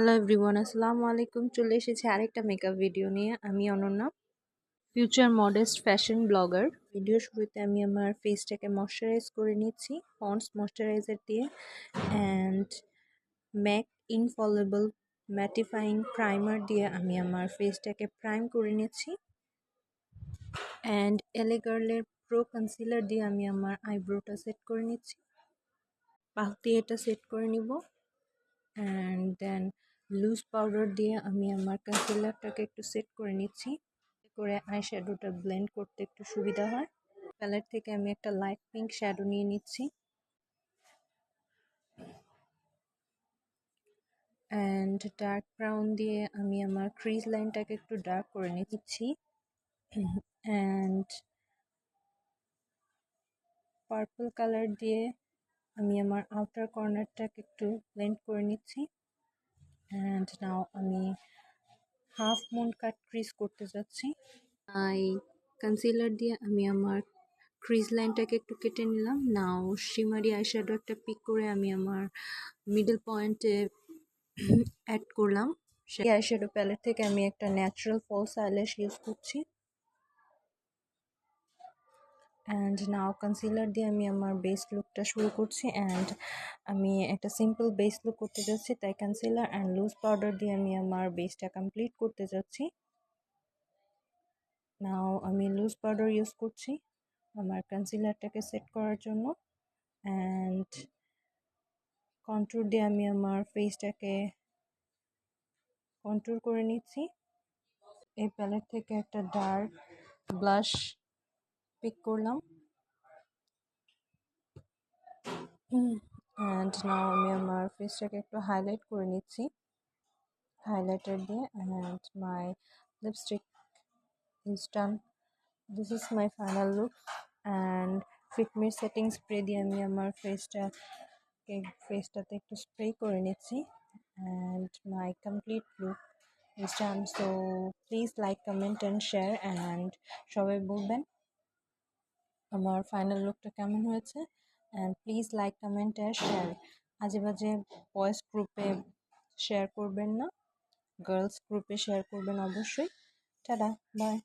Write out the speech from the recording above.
Hello everyone, আসসালামু আলাইকুম। চলে এসেছি আরেকটা মেকআপ ভিডিও নিয়ে। আমি Ananya, future modest fashion blogger. Video শুরুতে আমি আমার ফেসটাকে ময়শ্চারাইজ করে নিচ্ছি পন্ডস ময়শ্চারাইজার দিয়ে, অ্যান্ড ম্যাক ইনফলেবল ম্যাটিফাইং প্রাইমার দিয়ে আমি আমার ফেসটাকে প্রাইম করে নিচ্ছি, অ্যান্ড এলে গার্লের প্রো কনসিলার দিয়ে আমি আমার আইব্রোটা সেট করে নিচ্ছি। পাক দিয়ে এটা সেট করে নিব, অ্যান্ড দেন লুজ পাউডার দিয়ে আমি আমার কনসিলারটাকে একটু সেট করে নিচ্ছি, করে আই শ্যাডোটা ব্লেন্ড করতে একটু সুবিধা হয়। প্যালেট থেকে আমি একটা লাইট পিঙ্ক শ্যাডো নিয়ে নিচ্ছি, অ্যান্ড ডার্ক ব্রাউন দিয়ে আমি আমার ক্রিজ লাইনটাকে একটু ডার্ক করে নিচ্ছি, অ্যান্ড পার্পল কালার দিয়ে আমি আমার আউটার কর্নারটাকে একটু ব্লেন্ড করে নিচ্ছি, অ্যান্ড নাও আমি হাফ মুন কাট ক্রিজ করতে যাচ্ছি। কনসিলার দিয়ে আমি আমার ক্রিজ লাইনটাকে একটু কেটে নিলাম। নাও শিমারি আইশ্যাডো একটা পিক করে আমি আমার মিডল পয়েন্টে অ্যাড করলাম। সেই আইশ্যাডো প্যালেট থেকে আমি একটা ন্যাচারাল ফলস আইল্যাশ ইউজ করছি, অ্যান্ড নাও কনসিলার দিয়ে আমি আমার বেস লুকটা শুরু করছি, অ্যান্ড আমি একটা সিম্পল বেস লুক করতে যাচ্ছি, তাই কনসিলার অ্যান্ড লুজ পাউডার দিয়ে আমি আমার বেসটা কমপ্লিট করতে যাচ্ছি। নাও আমি লুজ পাউডার ইউজ করছি আমার কনসিলারটাকে সেট করার জন্য, অ্যান্ড কন্ট্যুর দিয়ে আমি আমার ফেসটাকে কন্ট্যুর করে নিচ্ছি। এই প্যালেট থেকে একটা ডার্ক ব্লাশ পিক করলাম, অ্যান্ড নাও আমি আমার ফেসটাকে একটু হাইলাইট করে নিচ্ছি হাইলাইটার দিয়ে, and my lipstick is done. This is my final look, and Fit Me setting spray দিয়ে আমি আমার ফেসটাতে একটু স্প্রে করে নিচ্ছি, and my complete look is done. So please like, comment and share, and সবাই বলবেন আমার ফাইনাল লুকটা কেমন হয়েছে, অ্যান্ড প্লিজ লাইক, কমেন্ট আর শেয়ার। আজে বাজে বয়েজ গ্রুপে শেয়ার করবেন না, গার্লস গ্রুপে শেয়ার করবেন অবশ্যই। Tata, by.